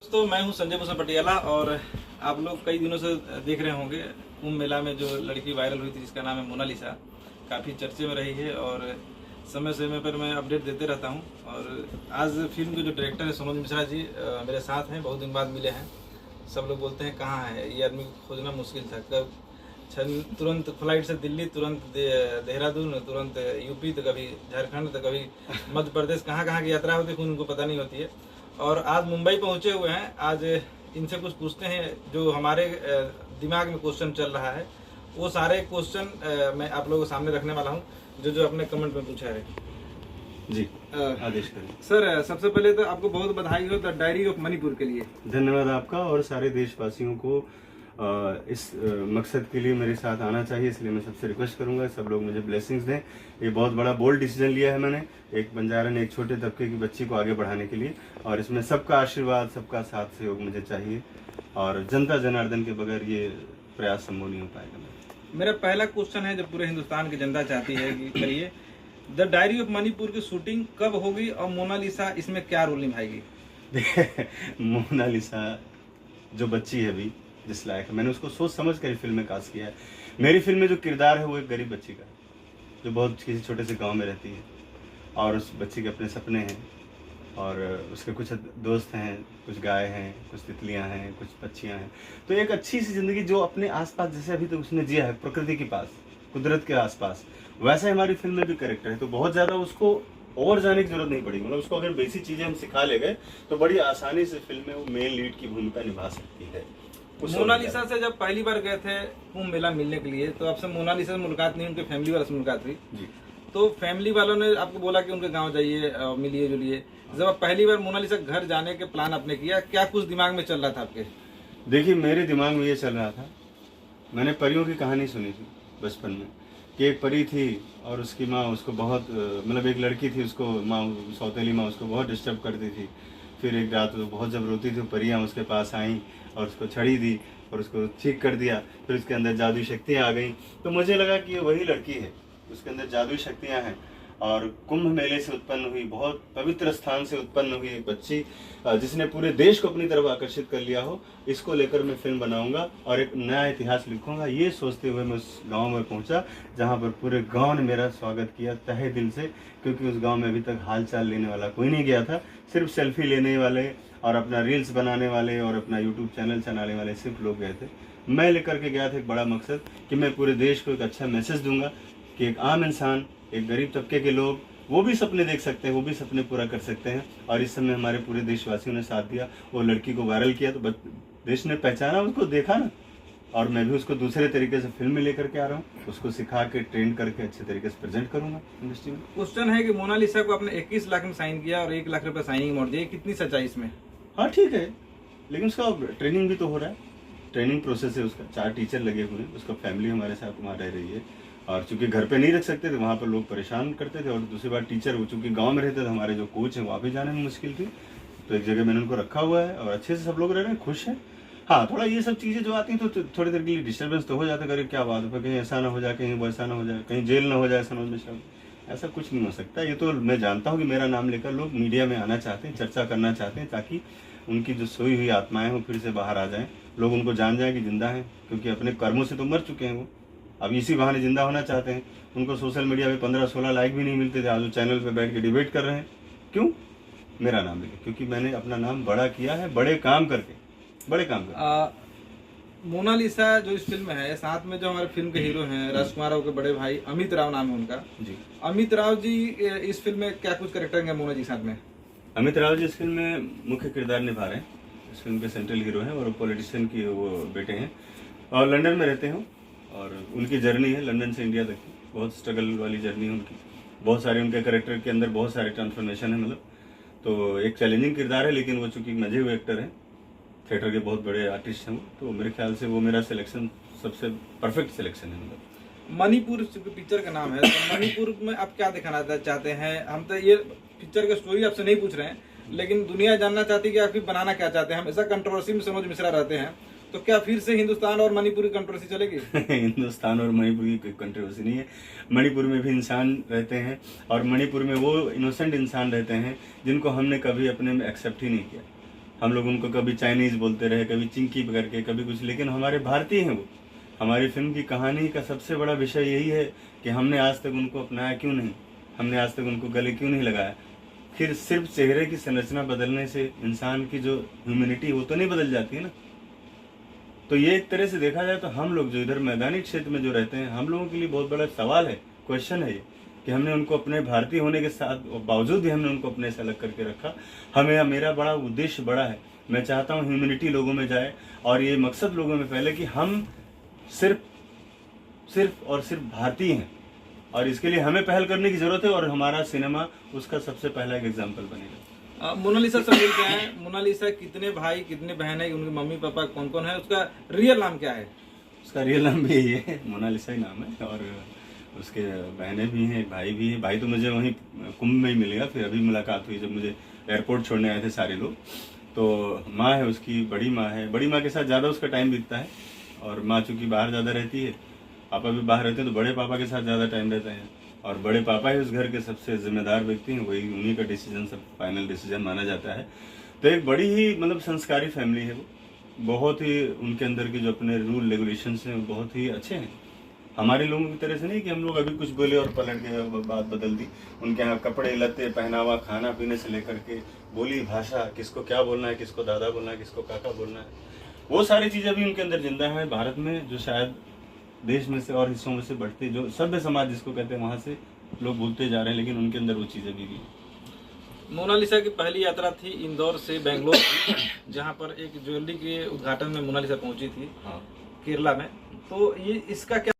दोस्तों मैं हूं संजय भूषण पटियाला और आप लोग कई दिनों से देख रहे होंगे कुंभ मेला में जो लड़की वायरल हुई थी जिसका नाम है मोनालिसा, काफ़ी चर्चे में रही है और समय समय पर मैं अपडेट देते रहता हूं। और आज फिल्म के जो डायरेक्टर है मनोज मिश्रा जी मेरे साथ हैं, बहुत दिन बाद मिले हैं। सब लोग बोलते हैं कहाँ है ये आदमी, खोजना मुश्किल था। कब तुरंत फ्लाइट से दिल्ली, तुरंत देहरादून, तुरंत यूपी, तो कभी झारखंड, तो कभी मध्य प्रदेश, कहाँ कहाँ की यात्रा होती है उनको पता नहीं होती है। और आज मुंबई पहुंचे हुए हैं। आज इनसे कुछ पूछते हैं जो हमारे दिमाग में क्वेश्चन चल रहा है, वो सारे क्वेश्चन मैं आप लोगों के सामने रखने वाला हूं जो अपने कमेंट में पूछा है। जी आदेश करें। सर सबसे पहले तो आपको बहुत बधाई हो द डायरी ऑफ मणिपुर के लिए। धन्यवाद आपका और सारे देशवासियों को इस मकसद के लिए मेरे साथ आना चाहिए, इसलिए मैं सबसे रिक्वेस्ट करूंगा सब लोग मुझे ब्लेसिंग्स दें। ये बहुत बड़ा बोल्ड डिसीजन लिया है मैंने, एक बंजारन, एक छोटे तबके की बच्ची को आगे बढ़ाने के लिए, और इसमें सबका आशीर्वाद, सबका साथ सहयोग मुझे चाहिए और जनता जनार्दन के बगैर ये प्रयास संभव नहीं हो पाएगा। मेरा पहला क्वेश्चन है जो पूरे हिंदुस्तान की जनता चाहती है कि करिए, द डायरी ऑफ मणिपुर की शूटिंग कब होगी और मोनालिसा इसमें क्या रोल निभाएगी? मोनालिसा जो बच्ची है अभी, जिस लायक है, मैंने उसको सोच समझ कर फिल्म में कास्ट किया है। मेरी फिल्म में जो किरदार है वो एक गरीब बच्ची का है जो बहुत किसी छोटे से गांव में रहती है, और उस बच्ची के अपने सपने हैं और उसके कुछ दोस्त हैं, कुछ गाय हैं, कुछ तितलियां हैं, कुछ पक्षियां हैं। तो एक अच्छी सी जिंदगी जो अपने आसपास, जैसे अभी तो उसने जिया है प्रकृति के पास, कुदरत के आसपास, वैसा ही हमारी फिल्म में भी कैरेक्टर है। तो बहुत ज्यादा उसको और जाने की जरूरत नहीं पड़ेगी, मतलब उसको अगर बेसिक चीजें हम सिखा ले गए तो बड़ी आसानी से फिल्म में वो मेन लीड की भूमिका निभा सकती है। मोनालिसा से जब पहली बार गए थे कुंभ मेला मिलने के लिए, तो आपसे मोनालिसा से मुलाकात नहीं, उनके फैमिली वालों से मुलाकात हुई जी। तो फैमिली वालों ने आपको बोला कि उनके गांव जाइए, मिलिए जुलिए। जब आप पहली बार मोनालिसा घर जाने के प्लान आपने किया, क्या कुछ दिमाग में चल रहा था आपके? देखिए, मेरे दिमाग में ये चल रहा था, मैंने परियों की कहानी सुनी थी बचपन में कि एक परी थी और उसकी माँ उसको बहुत, मतलब एक लड़की थी, उसको माँ, सौतेली माँ उसको बहुत डिस्टर्ब करती थी। फिर एक रात वो बहुत जब रोती थी, परियां उसके पास आईं और उसको छड़ी दी और उसको ठीक कर दिया। फिर उसके अंदर जादुई शक्तियाँ आ गई। तो मुझे लगा कि ये वही लड़की है, उसके अंदर जादुई शक्तियाँ हैं और कुंभ मेले से उत्पन्न हुई, बहुत पवित्र स्थान से उत्पन्न हुई एक बच्ची जिसने पूरे देश को अपनी तरफ आकर्षित कर लिया हो, इसको लेकर मैं फिल्म बनाऊंगा और एक नया इतिहास लिखूंगा। ये सोचते हुए मैं उस गांव में पहुंचा जहां पर पूरे गांव ने मेरा स्वागत किया तहे दिल से, क्योंकि उस गांव में अभी तक हाल चाल लेने वाला कोई नहीं गया था। सिर्फ सेल्फी लेने वाले और अपना रील्स बनाने वाले और अपना यूट्यूब चैनल चलाने वाले सिर्फ लोग गए थे। मैं लेकर के गया था एक बड़ा मकसद कि मैं पूरे देश को एक अच्छा मैसेज दूंगा कि एक आम इंसान, एक गरीब तबके के लोग, वो भी सपने देख सकते हैं, वो भी सपने पूरा कर सकते हैं। और इस समय हमारे पूरे देशवासियों ने साथ दिया, वो लड़की को वायरल किया तो देश ने पहचाना, उसको देखा ना। और मैं भी उसको दूसरे तरीके से फिल्म में लेकर के आ रहा हूँ, उसको सिखा के ट्रेन करके अच्छे तरीके से प्रेजेंट करूंगा इंडस्ट्री में। क्वेश्चन है कि मोनालिसा को आपने 21 लाख में साइन किया और 1 लाख रुपए साइनिंग अमाउंट दिया, कितनी सच्चाई इसमें? हाँ ठीक है, लेकिन उसका ट्रेनिंग भी तो हो रहा है, ट्रेनिंग प्रोसेस है उसका। 4 टीचर लगे हुए हैं, उसका फैमिली हमारे साथ वहाँ रह रही है। और चूंकि घर पे नहीं रख सकते थे, वहाँ पर लोग परेशान करते थे, और दूसरी बात टीचर, वो चूंकि गांव में रहते थे, हमारे जो कोच हैं वहाँ भी जाने में मुश्किल थी, तो एक जगह मैंने उनको रखा हुआ है और अच्छे से सब लोग रह रहे हैं, खुश हैं। हाँ, थोड़ा ये सब चीज़ें जो आती हैं तो थोड़ी देर के लिए डिस्टर्बेंस तो हो जाता है, करीब क्या बात है, कहीं ऐसा ना हो जाए, कहीं वैसा ना हो जाए, कहीं जेल ना हो जाए सनोज मिश्रा। ऐसा कुछ नहीं हो सकता। ये तो मैं जानता हूँ कि मेरा नाम लेकर लोग मीडिया में आना चाहते हैं, चर्चा करना चाहते हैं, ताकि उनकी जो सोई हुई आत्माएं वो फिर से बाहर आ जाएं, लोग उनको जान जाएं कि जिंदा हैं, क्योंकि अपने कर्मों से तो मर चुके हैं वो, अब इसी बहाने जिंदा होना चाहते हैं। उनको सोशल मीडिया पे 15-16 लाइक भी नहीं मिलते थे, आज वो चैनल पे बैठ के डिबेट कर रहे हैं। क्यों? मेरा नाम लेके, क्योंकि मैंने अपना नाम बड़ा किया है, बड़े काम करके, बड़े काम करके। मोनालिसा जो इस फिल्म में है, साथ में जो हमारे फिल्म के हीरो हैं राजकुमार राव के बड़े भाई अमित राव नाम है उनका जी। अमित राव जी इस फिल्म में क्या कुछ कैरेक्टर है मोना जी साथ में? अमित राव जी इस फिल्म में मुख्य किरदार निभा रहे हैं, इस फिल्म के सेंट्रल हीरो हैं और पॉलिटिशियन की वो बेटे हैं और लंदन में रहते हैं। और उनकी जर्नी है लंदन से इंडिया तक की, बहुत स्ट्रगल वाली जर्नी है उनकी। बहुत सारे उनके कैरेक्टर के अंदर बहुत सारे ट्रांसफॉर्मेशन है, मतलब तो एक चैलेंजिंग किरदार है, लेकिन वो चूंकि मजे हुए एक्टर हैं, थिएटर के बहुत बड़े आर्टिस्ट हैं वो, तो मेरे ख्याल से वो मेरा सिलेक्शन सबसे परफेक्ट सिलेक्शन है। मतलब मणिपुर पिक्चर का नाम है, तो मणिपुर में आप क्या दिखाना चाहते हैं? हम तो ये पिक्चर की स्टोरी आपसे नहीं पूछ रहे हैं, लेकिन दुनिया जानना चाहती है कि आप बनाना क्या चाहते हैं। हमेशा कंट्रोवर्सी में मनोज मिश्रा रहते हैं, तो क्या फिर से हिंदुस्तान और मणिपुर की कंट्रोवर्सी चलेगी? हिंदुस्तान और मणिपुर की कोई कंट्रोवर्सी नहीं है। मणिपुर में भी इंसान रहते हैं और मणिपुर में वो इनोसेंट इंसान रहते हैं जिनको हमने कभी अपने में एक्सेप्ट ही नहीं किया। हम लोग उनको कभी चाइनीज बोलते रहे, कभी चिंकी करके, कभी कुछ, लेकिन हमारे भारतीय हैं वो। हमारी फिल्म की कहानी का सबसे बड़ा विषय यही है कि हमने आज तक उनको अपनाया क्यों नहीं, हमने आज तक उनको गले क्यों नहीं लगाया। फिर सिर्फ चेहरे की संरचना बदलने से इंसान की जो ह्यूमैनिटी वो तो नहीं बदल जाती है ना। तो ये एक तरह से देखा जाए तो हम लोग जो इधर मैदानी क्षेत्र में जो रहते हैं, हम लोगों के लिए बहुत बड़ा सवाल है, क्वेश्चन है ये, कि हमने उनको अपने भारतीय होने के साथ बावजूद भी हमने उनको अपने से अलग करके रखा। हमें, मेरा बड़ा उद्देश्य बड़ा है, मैं चाहता हूँ ह्यूमैनिटी लोगों में जाए और ये मकसद लोगों में फैले कि हम सिर्फ और सिर्फ भारतीय हैं, और इसके लिए हमें पहल करने की जरूरत है, और हमारा सिनेमा उसका सबसे पहला एक एग्जाम्पल बनेगा। मोनालिसा से मिल क्या है? मोनालिसा कितने भाई कितने बहन है, उनके मम्मी पापा कौन कौन है, उसका रियल नाम क्या है? उसका रियल नाम भी यही है, मोनालिसा ही नाम है, और उसके बहनें भी हैं, भाई भी है। भाई तो मुझे वहीं कुंभ में ही मिलेगा, फिर अभी मुलाकात हुई जब मुझे एयरपोर्ट छोड़ने आए थे सारे लोग। तो माँ है उसकी, बड़ी माँ है, बड़ी माँ के साथ ज़्यादा उसका टाइम बीतता है, और माँ चूँकि बाहर ज़्यादा रहती है, पापा भी बाहर रहते हैं, तो बड़े पापा के साथ ज़्यादा टाइम रहता है, और बड़े पापा ही उस घर के सबसे जिम्मेदार व्यक्ति हैं, वही उन्हीं का डिसीजन सब फाइनल डिसीजन माना जाता है। तो एक बड़ी ही मतलब संस्कारी फैमिली है वो, बहुत ही उनके अंदर के जो अपने रूल रेगुलेशंस हैं वो बहुत ही अच्छे हैं। हमारे लोगों की तरह से नहीं कि हम लोग अभी कुछ बोले और पलट के बात बदल दी। उनके यहाँ कपड़े लत्ते पहनावा खाना पीने से लेकर के बोली भाषा, किसको क्या बोलना है, किसको दादा बोलना है, किसको काका बोलना है, वो सारी चीज़ें भी उनके अंदर जिंदा है। भारत में जो शायद देश में से और हिस्सों में से बढ़ते, जो सभ्य समाज जिसको कहते हैं, वहाँ से लोग भूलते जा रहे हैं, लेकिन उनके अंदर वो चीज़ें भी मोनालिसा की पहली यात्रा थी इंदौर से बेंगलोर, जहाँ पर एक ज्वेलरी के उद्घाटन में मोनालिसा पहुंची थी, हाँ केरला में। तो ये इसका क्या